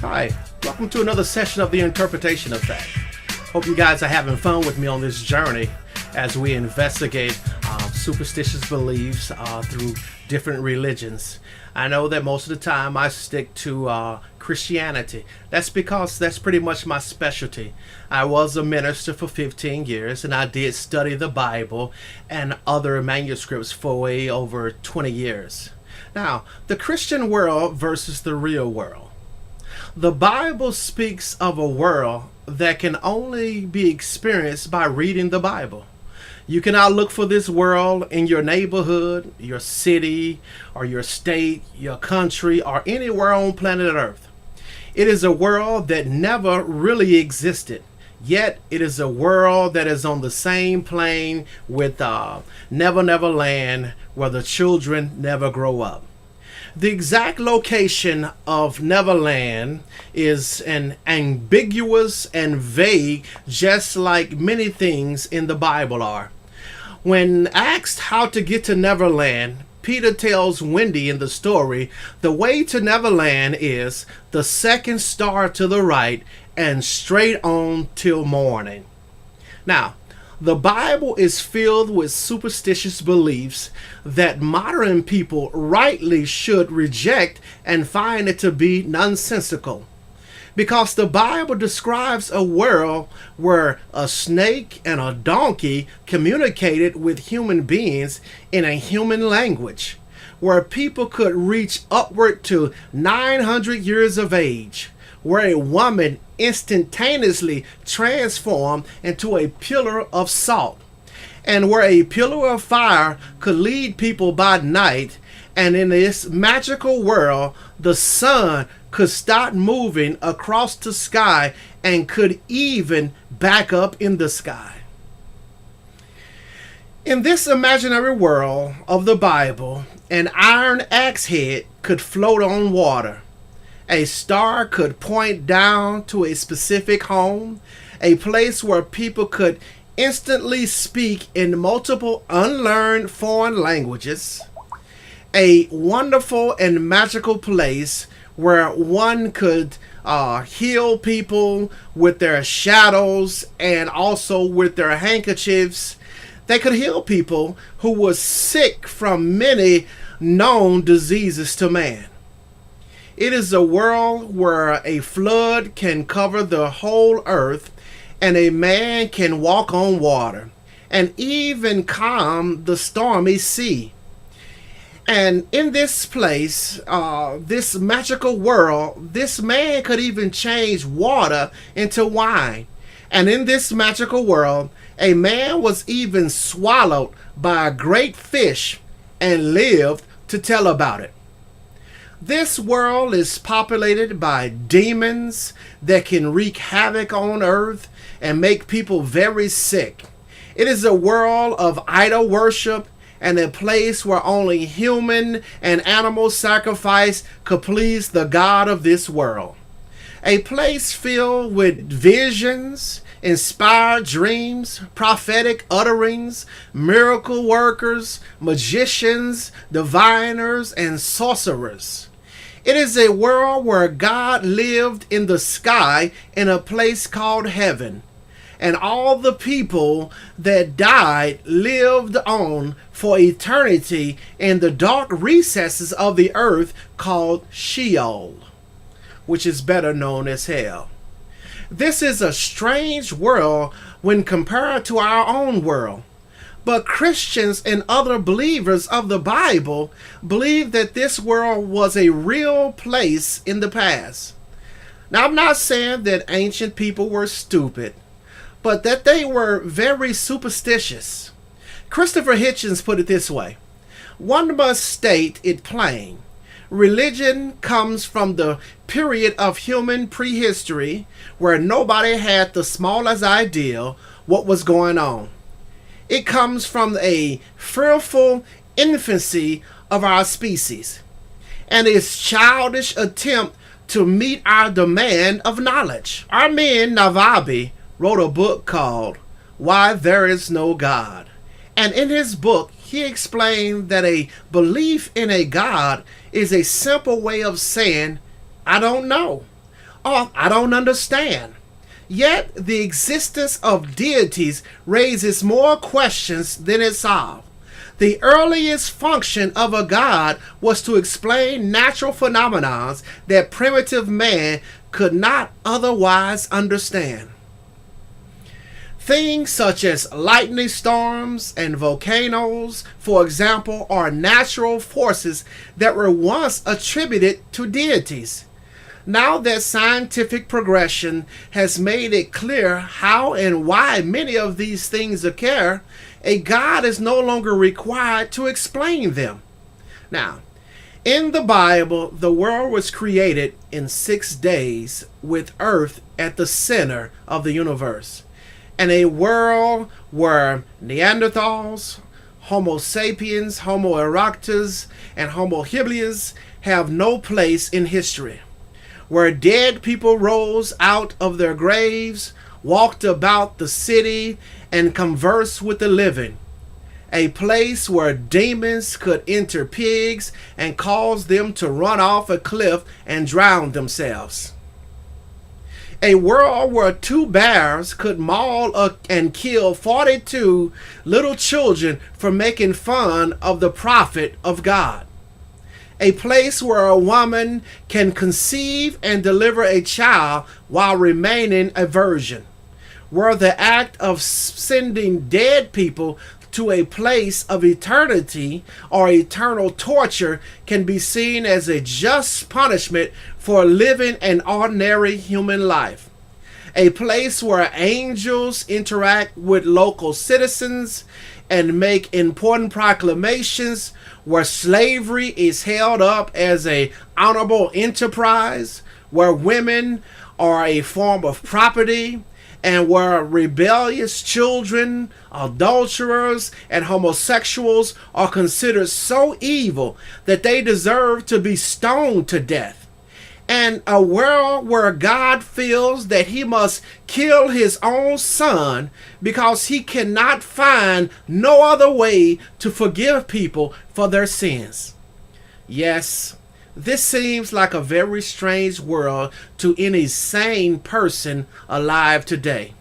Hi, welcome to another session of the Interpretation Effect. Hope you guys are having fun with me on this journey as we investigate superstitious beliefs through different religions. I know that most of the time I stick to Christianity. That's because that's pretty much my specialty. I was a minister for 15 years and I did study the Bible and other manuscripts for way over 20 years. Now, the Christian world versus the real world. The Bible speaks of a world that can only be experienced by reading the Bible. You cannot look for this world in your neighborhood, your city, or your state, your country, or anywhere on planet Earth. It is a world that never really existed. Yet it is a world that is on the same plane with Never Never Land, where the children never grow up. The exact location of Neverland is an ambiguous and vague, just like many things in the Bible are. When asked how to get to Neverland, Peter tells Wendy in the story the way to Neverland is the second star to the right and straight on till morning. Now, the Bible is filled with superstitious beliefs that modern people rightly should reject and find it to be nonsensical. Because the Bible describes a world where a snake and a donkey communicated with human beings in a human language, where people could reach upward to 900 years of age, where a woman instantaneously transformed into a pillar of salt, and where a pillar of fire could lead people by night, and in this magical world the sun could start moving across the sky and could even back up in the sky. In this imaginary world of the Bible, an iron axe head could float on water. A star could point down to a specific home, a place where people could instantly speak in multiple unlearned foreign languages, a wonderful and magical place where one could heal people with their shadows and also with their handkerchiefs. They could heal people who were sick from many known diseases to man. It is a world where a flood can cover the whole earth and a man can walk on water and even calm the stormy sea. And in this place, this magical world, this man could even change water into wine. And in this magical world, a man was even swallowed by a great fish and lived to tell about it. This world is populated by demons that can wreak havoc on earth and make people very sick. It is a world of idol worship and a place where only human and animal sacrifice could please the God of this world. A place filled with visions, inspired dreams, prophetic utterings, miracle workers, magicians, diviners, and sorcerers. It is a world where God lived in the sky in a place called heaven, and all the people that died lived on for eternity in the dark recesses of the earth called Sheol, which is better known as hell. This is a strange world when compared to our own world. But Christians and other believers of the Bible believe that this world was a real place in the past. Now, I'm not saying that ancient people were stupid, but that they were very superstitious. Christopher Hitchens put it this way: one must state it plain. Religion comes from the period of human prehistory where nobody had the smallest idea what was going on. It comes from a fearful infancy of our species and its childish attempt to meet our demand of knowledge. Armin Navabi wrote a book called Why There Is No God. And in his book, he explained that a belief in a God is a simple way of saying, I don't know, or I don't understand. Yet the existence of deities raises more questions than it solves. The earliest function of a god was to explain natural phenomena that primitive man could not otherwise understand. Things such as lightning storms and volcanoes, for example, are natural forces that were once attributed to deities. Now that scientific progression has made it clear how and why many of these things occur, a God is no longer required to explain them. Now, in the Bible, the world was created in 6 days with earth at the center of the universe, and a world where Neanderthals, Homo sapiens, Homo erectus, and Homo habilis have no place in history, where dead people rose out of their graves, walked about the city, and conversed with the living. A place where demons could enter pigs and cause them to run off a cliff and drown themselves. A world where 2 bears could maul and kill 42 little children for making fun of the prophet of God. A place where a woman can conceive and deliver a child while remaining a virgin, where the act of sending dead people to a place of eternity or eternal torture can be seen as a just punishment for living an ordinary human life. A place where angels interact with local citizens and make important proclamations, where slavery is held up as an honorable enterprise, where women are a form of property, and where rebellious children, adulterers, and homosexuals are considered so evil that they deserve to be stoned to death. And a world where God feels that he must kill his own son because he cannot find no other way to forgive people for their sins. Yes, this seems like a very strange world to any sane person alive today.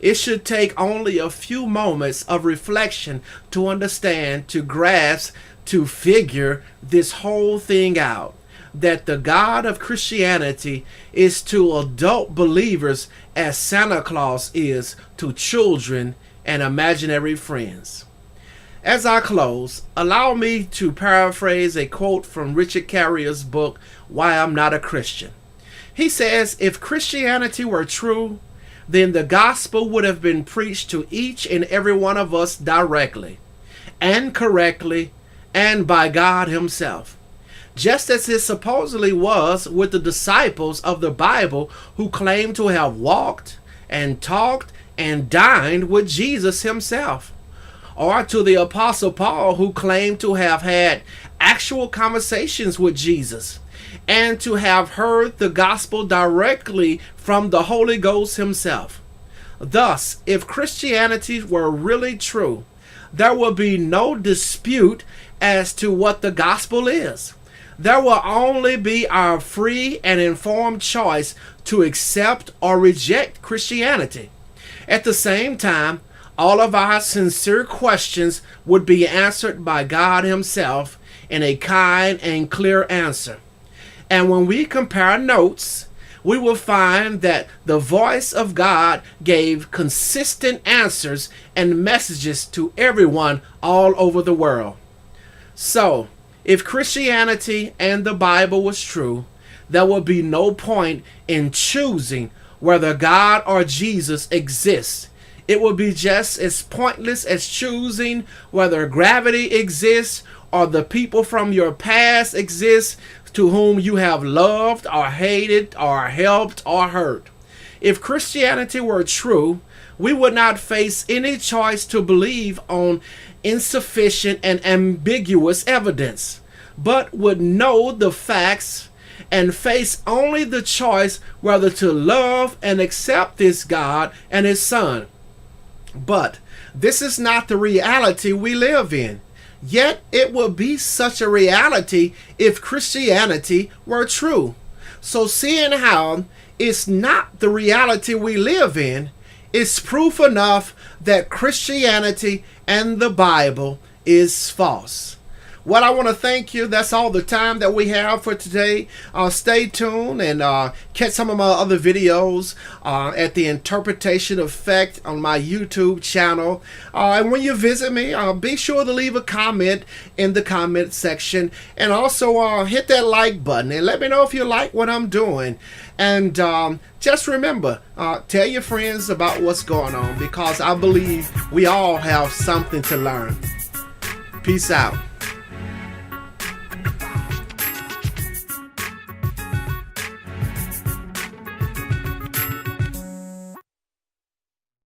It should take only a few moments of reflection to understand, to grasp, to figure this whole thing out. That the God of Christianity is to adult believers as Santa Claus is to children and imaginary friends. As I close, allow me to paraphrase a quote from Richard Carrier's book, Why I'm Not a Christian. He says, if Christianity were true, then the gospel would have been preached to each and every one of us directly and correctly and by God himself. Just as it supposedly was with the disciples of the Bible who claimed to have walked and talked and dined with Jesus himself. Or to the Apostle Paul who claimed to have had actual conversations with Jesus and to have heard the gospel directly from the Holy Ghost himself. Thus, if Christianity were really true, there would be no dispute as to what the gospel is. There will only be our free and informed choice to accept or reject Christianity. At the same time, all of our sincere questions would be answered by God himself in a kind and clear answer. And when we compare notes, we will find that the voice of God gave consistent answers and messages to everyone all over the world. So, if Christianity and the Bible was true, there would be no point in choosing whether God or Jesus exists. It would be just as pointless as choosing whether gravity exists or the people from your past exist to whom you have loved or hated or helped or hurt. If Christianity were true, we would not face any choice to believe on insufficient and ambiguous evidence, but would know the facts and face only the choice whether to love and accept this God and his Son. But this is not the reality we live in. Yet it would be such a reality if Christianity were true. So, seeing how it's not the reality we live in, it's proof enough that Christianity and the Bible is false. Well, I want to thank you. That's all the time that we have for today. Stay tuned and catch some of my other videos at the Interpretation Effect on my YouTube channel. And when you visit me, be sure to leave a comment in the comment section. And also hit that like button and let me know if you like what I'm doing. And just remember, tell your friends about what's going on, because I believe we all have something to learn. Peace out.